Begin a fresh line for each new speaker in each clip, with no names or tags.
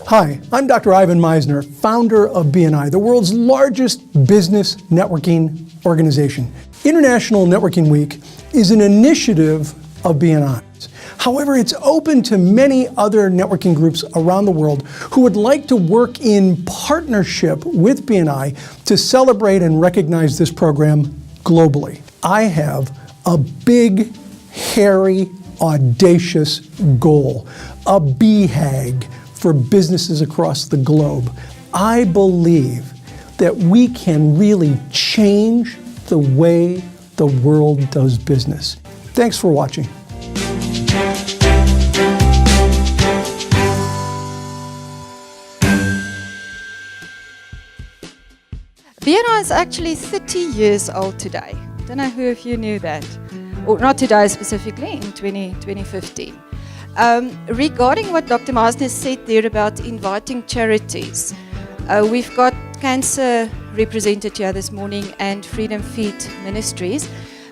Hi, I'm Dr. Ivan Meisner, founder of BNI, the world's largest business networking organization. International Networking Week is an initiative of BNI's. However, it's open to many other networking groups around the world who would like to work in partnership with BNI to celebrate and recognize this program globally. I have a big, hairy, audacious goal, a BHAG for businesses across the globe. I believe that we can really change the way the world does business. Thanks for watching.
BNI is actually 30 years old today. Don't know who of you knew that. Or not today specifically, in 2015. Regarding what Dr. Meisner said there about inviting charities, we've got cancer represented here this morning and Freedom Feed Ministries,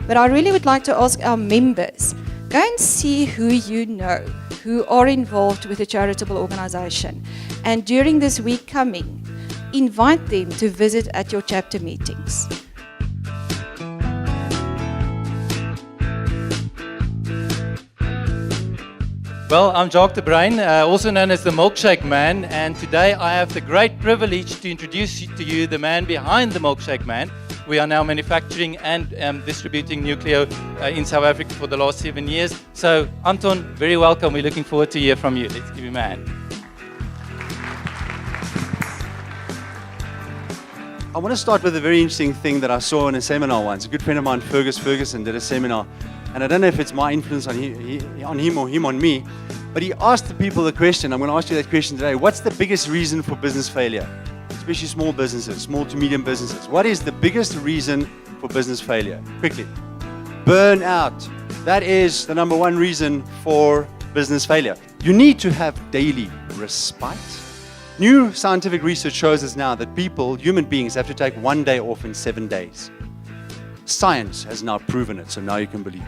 but I really would like to ask our members, go and see who you know who are involved with a charitable organization, and during this week coming, invite them to visit at your chapter meetings.
Well, I'm Jacques de Bruin, also known as the Milkshake Man, and today I have the great privilege to introduce to you the man behind the Milkshake Man. We are now manufacturing and distributing Nucleo in South Africa for the last 7 years. So, Anton, very welcome. We're looking forward to hear from you. Let's give you a hand.
I want to start with a very interesting thing that I saw in a seminar once. A good friend of mine, Fergus Ferguson, did a seminar. And I don't know if it's my influence on him or him on me, but he asked the people the question, I'm going to ask you that question today, what's the biggest reason for business failure? Especially small businesses, small to medium businesses. What is the biggest reason for business failure? Quickly. Burnout. That is the number one reason for business failure. You need to have daily respite. New scientific research shows us now that human beings, have to take 1 day off in 7 days. Science has now proven it, so now you can believe it.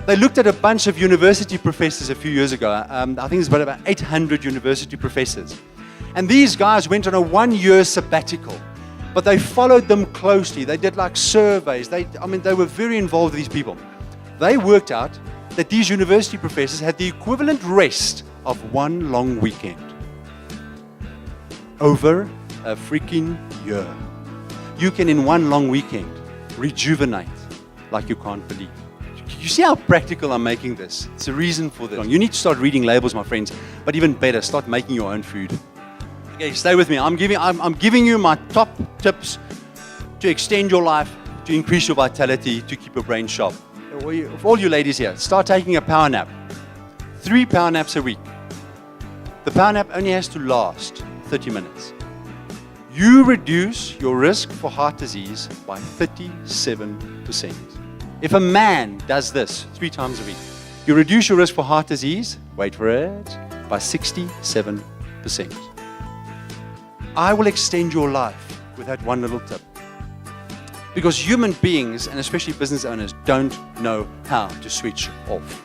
They looked at a bunch of university professors a few years ago. I think it's about 800 university professors. And these guys went on a 1-year sabbatical, but they followed them closely. They did like surveys. They were very involved with these people. They worked out that these university professors had the equivalent rest of 1 long weekend over a freaking year. You can, in 1 long weekend, rejuvenate like you can't believe. You see how practical I'm making this? It's a reason for this. You need to start reading labels, my friends, but even better, start making your own food. Okay, stay with me. I'm giving you my top tips to extend your life, to increase your vitality, to keep your brain sharp. For all you ladies here, start taking a power nap. 3 power naps a week. The power nap only has to last 30 minutes. You reduce your risk for heart disease by 37%. If a man does this 3 times a week, you reduce your risk for heart disease, wait for it, by 67%. I will extend your life with that one little tip. Because human beings, and especially business owners, don't know how to switch off.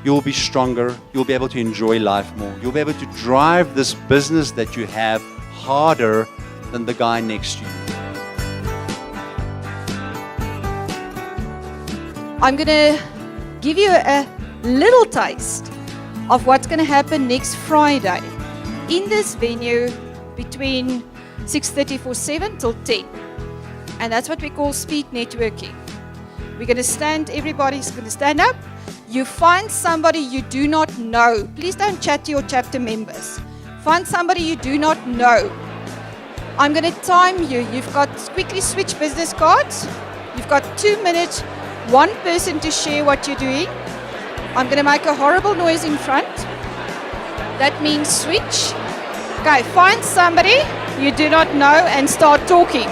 You'll be stronger, you'll be able to enjoy life more, you'll be able to drive this business that you have harder than the guy next to you.
I'm going to give you a little taste of what's going to happen next Friday in this venue between 6:34 till 10. And that's what we call speed networking. We're going to everybody's going to stand up. You find somebody you do not know. Please don't chat to your chapter members. Find somebody you do not know. I'm going to time you. You've got quickly switch business cards. You've got 2 minutes, 1 person to share what you're doing. I'm going to make a horrible noise in front. That means switch. Okay, find somebody you do not know and start talking.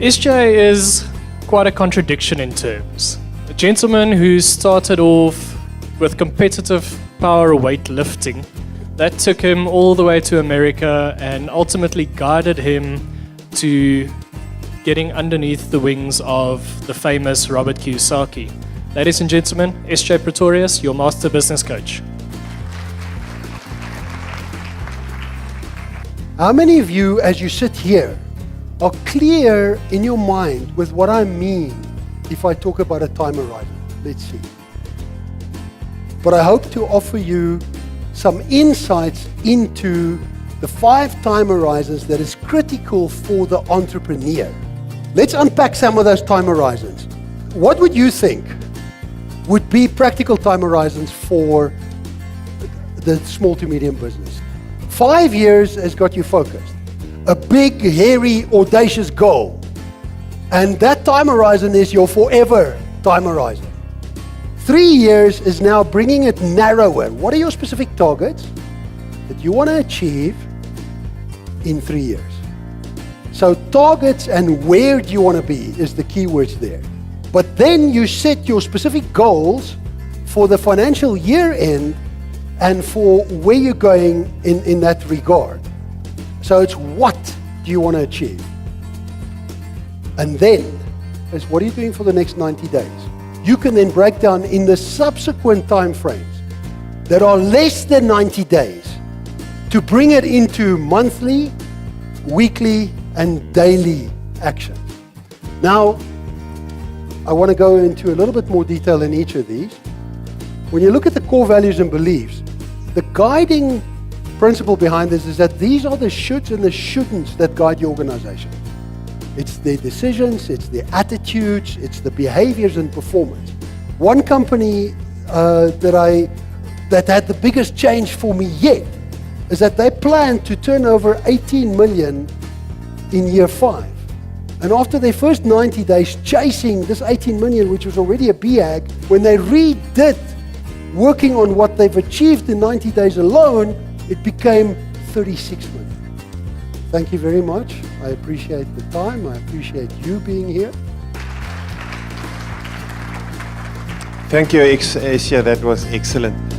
SJ is quite a contradiction in terms. A gentleman who started off with competitive power weightlifting, that took him all the way to America and ultimately guided him to getting underneath the wings of the famous Robert Kiyosaki. Ladies and gentlemen, SJ Pretorius, your master business coach.
How many of you, as you sit here, are clear in your mind with what I mean if I talk about a time horizon? Let's see. But I hope to offer you some insights into the 5 time horizons that is critical for the entrepreneur. Let's unpack some of those time horizons. What would you think would be practical time horizons for the small to medium business? 5 years has got you focused. A big, hairy, audacious goal. And that time horizon is your forever time horizon. 3 years is now bringing it narrower. What are your specific targets that you want to achieve in 3 years? So targets and where do you want to be is the keywords there. But then you set your specific goals for the financial year end and for where you're going in that regard. So it's what do you want to achieve? And then is what are you doing for the next 90 days? You can then break down in the subsequent time frames that are less than 90 days to bring it into monthly, weekly, and daily action. Now, I want to go into a little bit more detail in each of these. When you look at the core values and beliefs, the guiding principle behind this is that these are the shoulds and the shouldn't that guide your organization. It's their decisions, it's their attitudes, it's the behaviors and performance. One company that had the biggest change for me yet is that they planned to turn over 18 million in year 5. And after their first 90 days chasing this 18 million, which was already a BAG, when they redid working on what they've achieved in 90 days alone, it became 36 million. Thank you very much. I appreciate the time. I appreciate you being here.
Thank you, Asia. That was excellent.